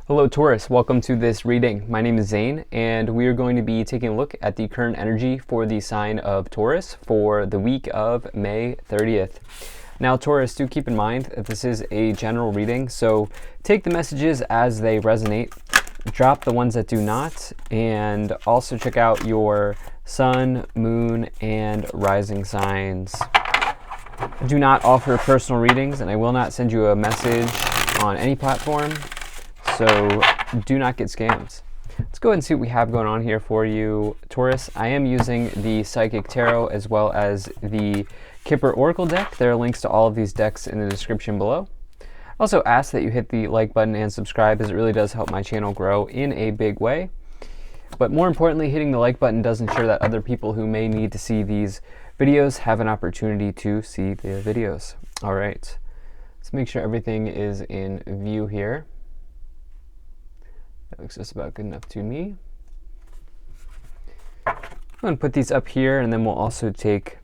Hello Taurus, welcome to this reading. My name is Zane and we are going to be taking a look at the current energy for the sign of Taurus for the week of May 30th. Now Taurus, do keep in mind that this is a general reading, so take the messages as they resonate, drop the ones that do not, and also check out your sun, moon, and rising signs. I do not offer personal readings and I will not send you a message on any platform. So do not get scammed. Let's go ahead and see what we have going on here for you, Taurus. I am using the Psychic Tarot as well as the Kipper Oracle deck. There are links to all of these decks in the description below. I also ask that you hit the like button and subscribe, as it really does help my channel grow in a big way. But more importantly, hitting the like button does ensure that other people who may need to see these videos have an opportunity to see the videos. All right, let's make sure everything is in view here. That looks just about good enough to me. I'm going to put these up here, and then we'll also take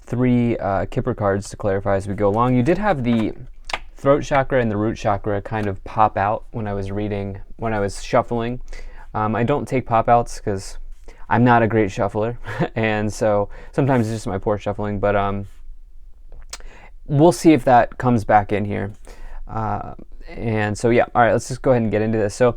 three Kipper cards to clarify as we go along. You did have the throat chakra and the root chakra kind of pop out when I was shuffling. I don't take pop outs because I'm not a great shuffler, and so sometimes it's just my poor shuffling, but we'll see if that comes back in here. And so yeah, all right, let's just go ahead and get into this. So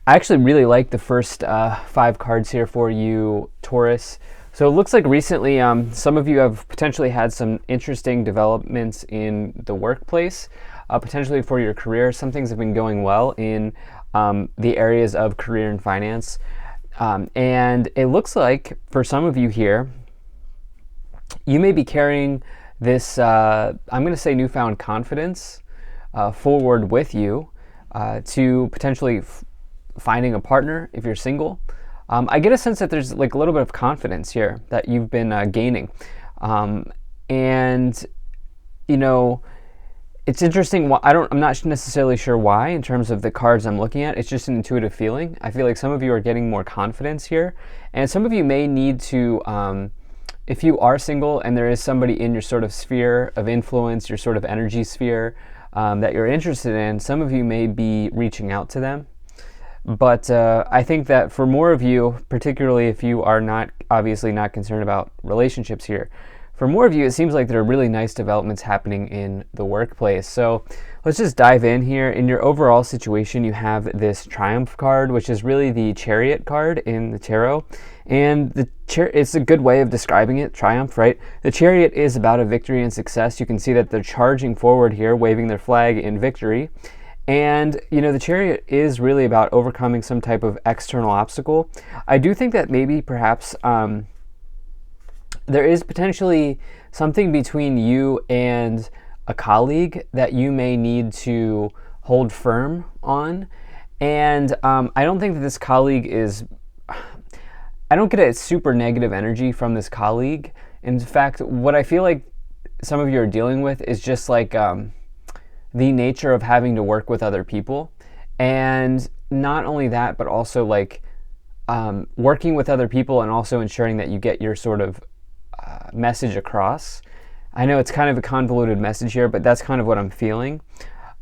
I actually really like the first 5 cards here for you, Taurus. So it looks like recently some of you have potentially had some interesting developments in the workplace, potentially for your career. Some things have been going well in the areas of career and finance. And it looks like for some of you here, you may be carrying this, I'm going to say newfound confidence forward with you to potentially finding a partner if you're single. I get a sense that there's like a little bit of confidence here that you've been gaining. And, you know, it's interesting. I'm not necessarily sure why in terms of the cards I'm looking at. It's just an intuitive feeling. I feel like some of you are getting more confidence here. And some of you may need to, if you are single and there is somebody in your sort of sphere of influence, your sort of energy sphere, that you're interested in, some of you may be reaching out to them. But I think that for more of you, particularly if you are obviously not concerned about relationships here, for more of you, it seems like there are really nice developments happening in the workplace. So let's just dive in here. In your overall situation, you have this Triumph card, which is really the Chariot card in the tarot. And it's a good way of describing it, Triumph, right? The Chariot is about a victory and success. You can see that they're charging forward here, waving their flag in victory. And, you know, the Chariot is really about overcoming some type of external obstacle. I do think that maybe perhaps there is potentially something between you and a colleague that you may need to hold firm on. And I don't think that this colleague is... I don't get a super negative energy from this colleague. In fact, what I feel like some of you are dealing with is just like the nature of having to work with other people. And not only that, but also like working with other people and also ensuring that you get your sort of message across. I know it's kind of a convoluted message here, but that's kind of what I'm feeling.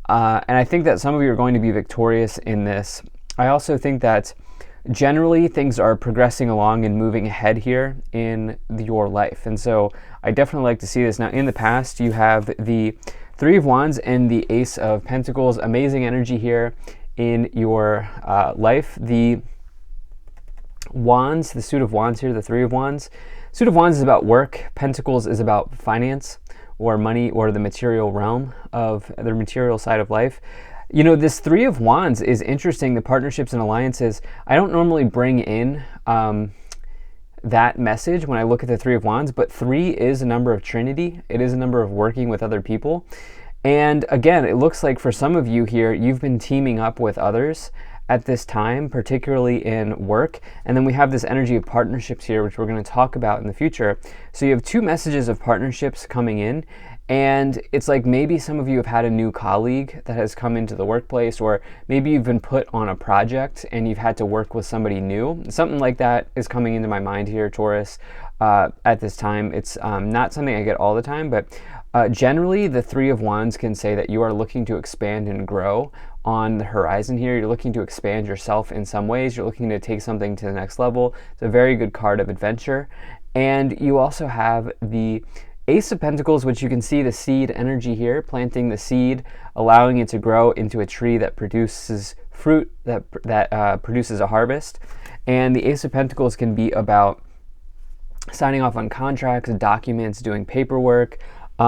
And I think that some of you are going to be victorious in this. I also think that generally things are progressing along and moving ahead here in your life. And so I definitely like to see this. Now in the past, you have the 3 of Wands and the Ace of Pentacles. Amazing energy here in your life. The Wands, the Suit of Wands here, the 3 of Wands. Suit of Wands is about work. Pentacles is about finance or money or the material realm of the material side of life. You know, this 3 of Wands is interesting, the partnerships and alliances. I don't normally bring in that message when I look at the 3 of Wands, but 3 is a number of Trinity. It is a number of working with other people. And again, it looks like for some of you here, you've been teaming up with others at this time, particularly in work. And then we have this energy of partnerships here, which we're going to talk about in the future. So you have 2 messages of partnerships coming in. And it's like maybe some of you have had a new colleague that has come into the workplace, or maybe you've been put on a project and you've had to work with somebody new. Something like that is coming into my mind here, Taurus, at this time. It's not something I get all the time, but Generally, the Three of Wands can say that you are looking to expand and grow on the horizon here. You're looking to expand yourself in some ways. You're looking to take something to the next level. It's a very good card of adventure. And you also have the Ace of Pentacles, which you can see the seed energy here, planting the seed, allowing it to grow into a tree that produces fruit, that produces a harvest. And the Ace of Pentacles can be about signing off on contracts, documents, doing paperwork,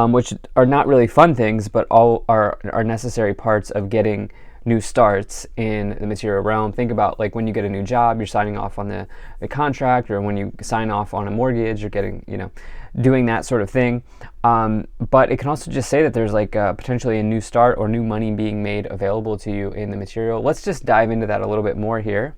which are not really fun things, but all are necessary parts of getting new starts in the material realm. Think about like when you get a new job, you're signing off on the contract, or when you sign off on a mortgage, you're getting, doing that sort of thing. But it can also just say that there's like potentially a new start or new money being made available to you in the material. Let's just dive into that a little bit more here.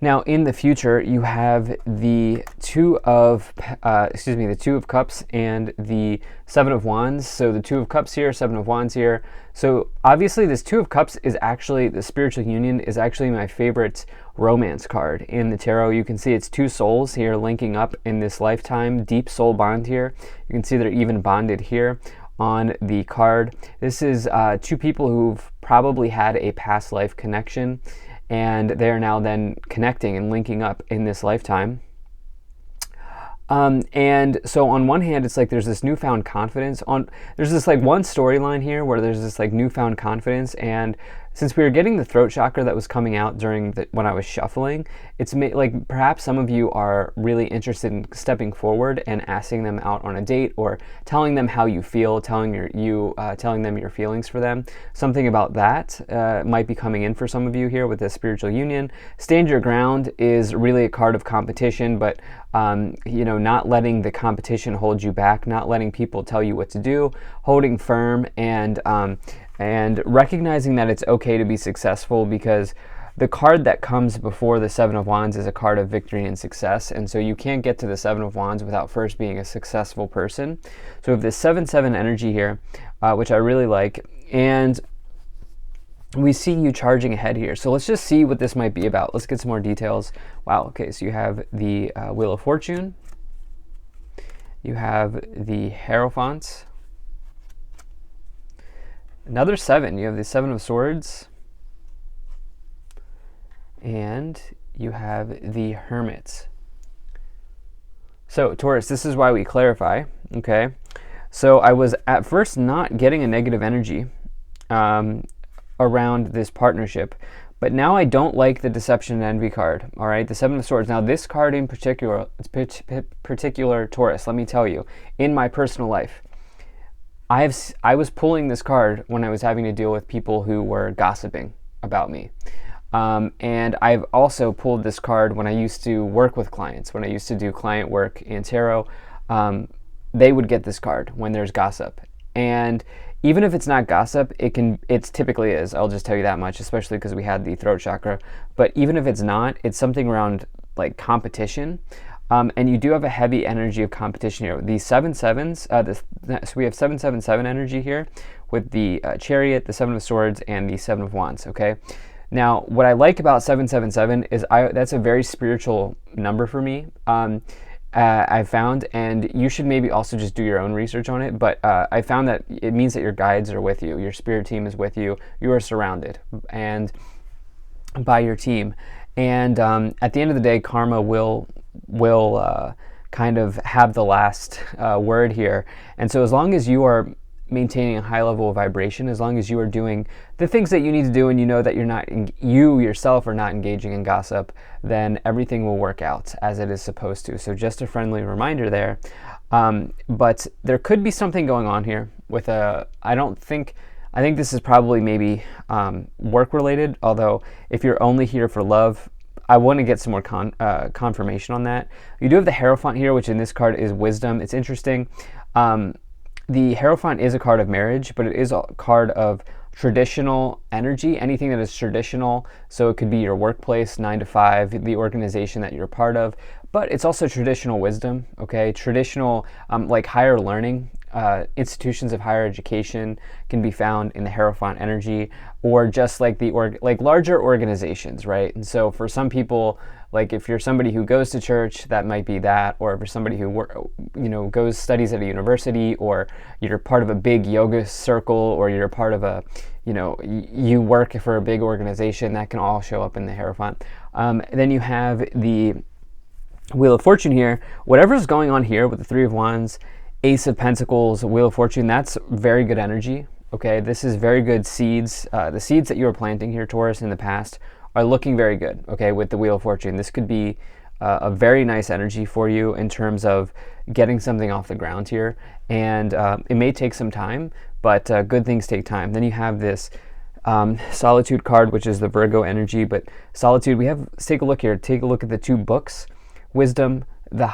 Now, in the future, you have the Two of Cups and the Seven of Wands. So the Two of Cups here, Seven of Wands here. So obviously, this Two of Cups is actually, the spiritual union is actually my favorite romance card in the tarot. You can see it's two souls here linking up in this lifetime, deep soul bond here. You can see they're even bonded here on the card. This is two people who've probably had a past life connection, and they are now then connecting and linking up in this lifetime. And so on one hand, it's like there's this newfound confidence. There's this like one storyline here where there's this like newfound confidence, and since we were getting the throat chakra that was coming out during when I was shuffling, it's like perhaps some of you are really interested in stepping forward and asking them out on a date, or telling them how you feel, telling them your feelings for them. Something about that might be coming in for some of you here with this spiritual union. Stand your ground is really a card of competition, but not letting the competition hold you back, not letting people tell you what to do, holding firm, and recognizing that it's okay to be successful, because the card that comes before the Seven of Wands is a card of victory and success, and so you can't get to the Seven of Wands without first being a successful person. So we have this 7-7 energy here, which I really like, and we see you charging ahead here. So let's just see what this might be about. Let's get some more details. Wow, okay, so you have the Wheel of Fortune, you have the Hierophant, another 7, you have the 7 of Swords, and you have the Hermit. So Taurus, this is why we clarify, okay? So I was at first not getting a negative energy around this partnership, but now I don't like the Deception and Envy card, all right? The 7 of Swords. Now this card in particular, Taurus, let me tell you, in my personal life, I was pulling this card when I was having to deal with people who were gossiping about me. And I've also pulled this card when I used to work with clients. When I used to do client work in tarot, they would get this card when there's gossip. And even if it's not gossip, it typically is. I'll just tell you that much, especially because we had the throat chakra. But even if it's not, it's something around like competition. And you do have a heavy energy of competition here. These 7-7s, so we have 7-7-7 energy here with the Chariot, the 7 of Swords, and the 7 of Wands, okay? Now, what I like about 7-7-7 is that's a very spiritual number for me, I've found, and you should maybe also just do your own research on it, but I found that it means that your guides are with you, your spirit team is with you, you are surrounded and by your team. And at the end of the day, karma will kind of have the last word here. And so as long as you are maintaining a high level of vibration, as long as you are doing the things that you need to do, and you know that you yourself are not engaging in gossip, then everything will work out as it is supposed to. So just a friendly reminder there. But there could be something going on here with I think this is probably maybe work related, although if you're only here for love, I want to get some more confirmation on that. You do have the Hierophant here, which in this card is wisdom. It's interesting. The Hierophant is a card of marriage, but it is a card of traditional energy, anything that is traditional. So it could be your workplace, 9 to 5, the organization that you're a part of, but it's also traditional wisdom, okay? Traditional, like higher learning, institutions of higher education can be found in the Hierophant energy, or just like like larger organizations, right? And so for some people, like if you're somebody who goes to church, that might be that, or if you're somebody who goes studies at a university, or you're part of a big yoga circle, or you're part of a you work for a big organization, that can all show up in the Hierophant. Then you have the Wheel of Fortune here. Whatever's going on here with the Three of Wands, Ace of Pentacles, Wheel of Fortune, that's very good energy. Okay, this is very good seeds. The seeds that you were planting here, Taurus, in the past are looking very good. Okay, with the Wheel of Fortune, this could be a very nice energy for you in terms of getting something off the ground here. And it may take some time, but good things take time. Then you have this Solitude card, which is the Virgo energy. But Solitude, let's take a look here. Take a look at the two books. Wisdom, the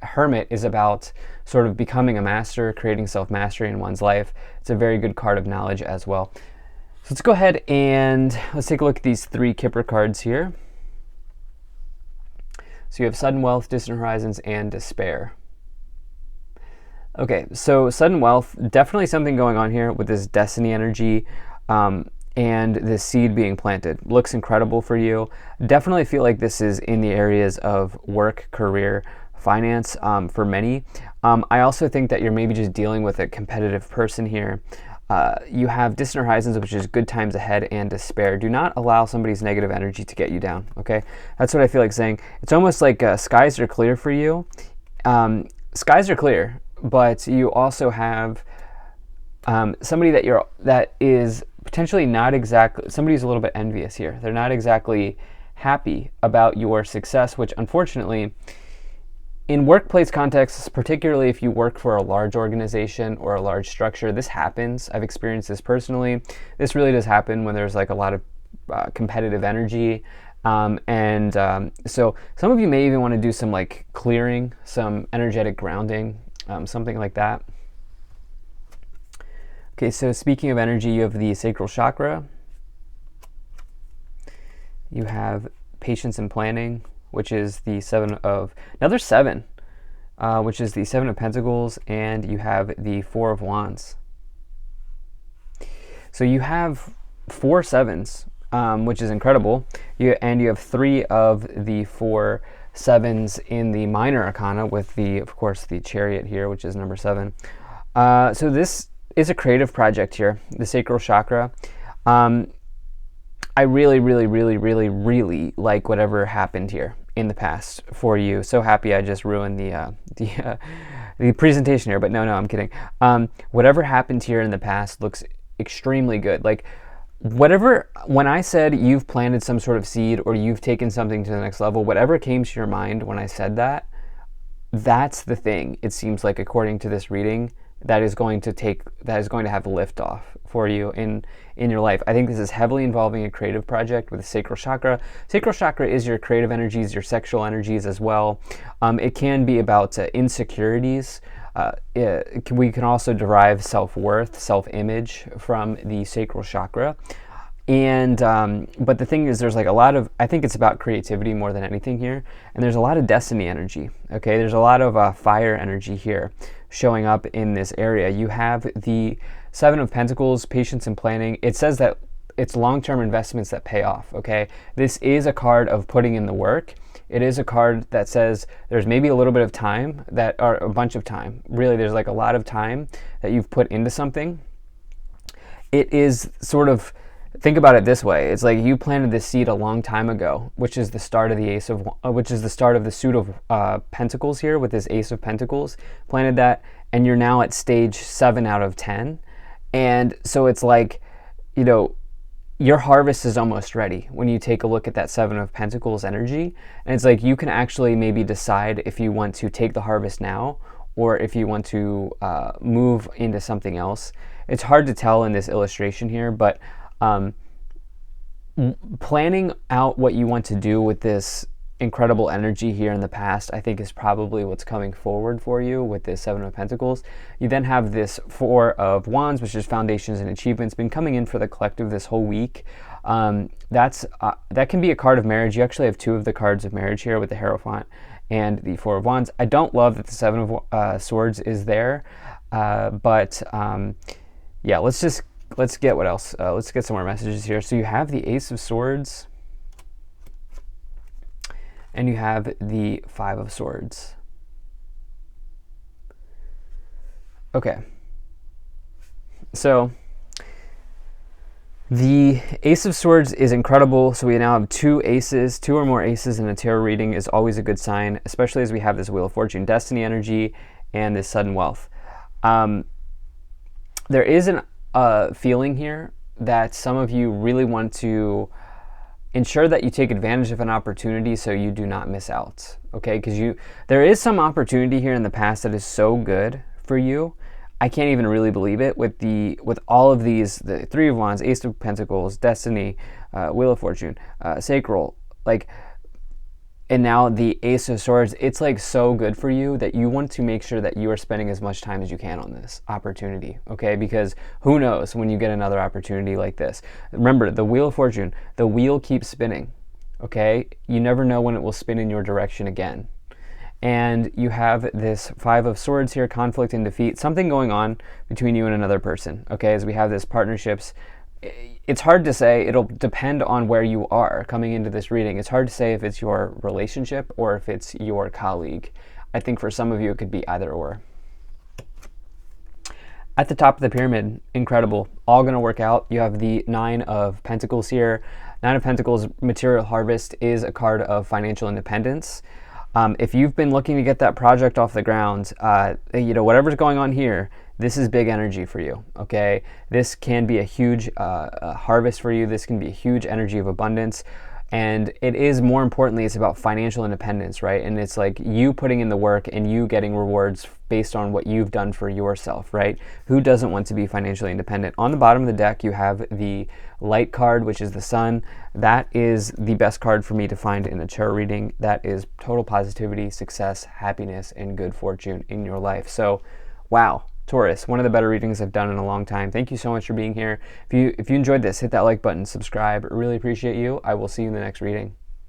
Hermit is about sort of becoming a master, creating self-mastery in one's life. It's a very good card of knowledge as well. So let's go ahead and let's take a look at these three Kipper cards here. So you have Sudden Wealth, Distant Horizons, and Despair. Okay, so Sudden Wealth, definitely something going on here with this Destiny energy and this seed being planted. Looks incredible for you. Definitely feel like this is in the areas of work, career, finance for many. I also think that you're maybe just dealing with a competitive person here. You have Distant Horizons, which is good times ahead, and Despair. Do not allow somebody's negative energy to get you down, okay? That's what I feel like saying. It's almost like skies are clear for you. Skies are clear, but you also have somebody that is potentially not exactly, somebody's a little bit envious here. They're not exactly happy about your success, which unfortunately, in workplace contexts, particularly if you work for a large organization or a large structure, this happens. I've experienced this personally. This really does happen when there's like a lot of competitive energy. So some of you may even want to do some like clearing, some energetic grounding, something like that. Okay, so speaking of energy, you have the sacral chakra. You have patience and planning, which is the another seven, which is the Seven of Pentacles, and you have the Four of Wands. So you have 4 sevens, which is incredible. You have 3 of the 4 sevens in the minor arcana with of course, the Chariot here, which is number 7. So this is a creative project here, the sacral chakra. I really, really, really, really, really like whatever happened here in the past for you. So happy I just ruined the presentation here, but no, I'm kidding. Whatever happened here in the past looks extremely good. Like when I said you've planted some sort of seed or you've taken something to the next level, whatever came to your mind when I said that, that's the thing. It seems like, according to this reading, that is going to have liftoff for you in your life. I think this is heavily involving a creative project with the sacral chakra. Sacral chakra is your creative energies, your sexual energies as well. It can be about insecurities. We can also derive self-worth, self-image from the sacral chakra. And but the thing is, there's like a lot of, I think it's about creativity more than anything here. And there's a lot of destiny energy. Okay, there's a lot of fire energy here showing up in this area. You have the Seven of Pentacles, patience and planning. It says that it's long-term investments that pay off. Okay, this is a card of putting in the work. It is a card that says there's maybe a little bit of time or a bunch of time. Really, there's like a lot of time that you've put into something. It is sort of, think about it this way. It's like you planted this seed a long time ago, which is the start of the suit of Pentacles here with this Ace of Pentacles. Planted that, and you're now at stage 7 out of 10. And so it's like, your harvest is almost ready when you take a look at that Seven of Pentacles energy. And it's like you can actually maybe decide if you want to take the harvest now or if you want to move into something else. It's hard to tell in this illustration here, but planning out what you want to do with this incredible energy here in the past, I think, is probably what's coming forward for you with this Seven of Pentacles. You then have this Four of Wands, which is foundations and achievements, been coming in for the collective this whole week. That can be a card of marriage. You actually have 2 of the cards of marriage here with the Hierophant and the Four of Wands. I don't love that the Seven of Swords is there, but yeah, let's get what else. Let's get some more messages here. So you have the Ace of Swords, and you have the Five of Swords. Okay. So the Ace of Swords is incredible. So we now have two aces. Two or more aces in a tarot reading is always a good sign, especially as we have this Wheel of Fortune, Destiny energy, and this sudden wealth. There is a feeling here that some of you really want to ensure that you take advantage of an opportunity so you do not miss out, okay? Because there is some opportunity here in the past that is so good for you. I can't even really believe it with all of these, the Three of Wands, Ace of Pentacles, Destiny, Wheel of Fortune, Sacral, like, and now the Ace of Swords. It's like so good for you that you want to make sure that you are spending as much time as you can on this opportunity, okay? Because who knows when you get another opportunity like this. Remember, the Wheel of Fortune, the wheel keeps spinning, okay? You never know when it will spin in your direction again. And you have this Five of Swords here, conflict and defeat, something going on between you and another person, okay? As we have this partnerships, it's hard to say. It'll depend on where you are coming into this reading. It's hard to say if it's your relationship or if it's your colleague. I think for some of you, it could be either or. At the top of the pyramid, incredible. All going to work out. You have the Nine of Pentacles here. Nine of Pentacles, material harvest, is a card of financial independence. If you've been looking to get that project off the ground, whatever's going on here, this is big energy for you, okay? This can be a huge harvest for you. This can be a huge energy of abundance. And it is, more importantly, it's about financial independence, right? And it's like you putting in the work and you getting rewards based on what you've done for yourself, right? Who doesn't want to be financially independent? On the bottom of the deck, you have the Light card, which is the Sun. That is the best card for me to find in a tarot reading. That is total positivity, success, happiness, and good fortune in your life. So, wow. Taurus, one of the better readings I've done in a long time. Thank you so much for being here. If you enjoyed this, hit that like button, subscribe. Really appreciate you. I will see you in the next reading.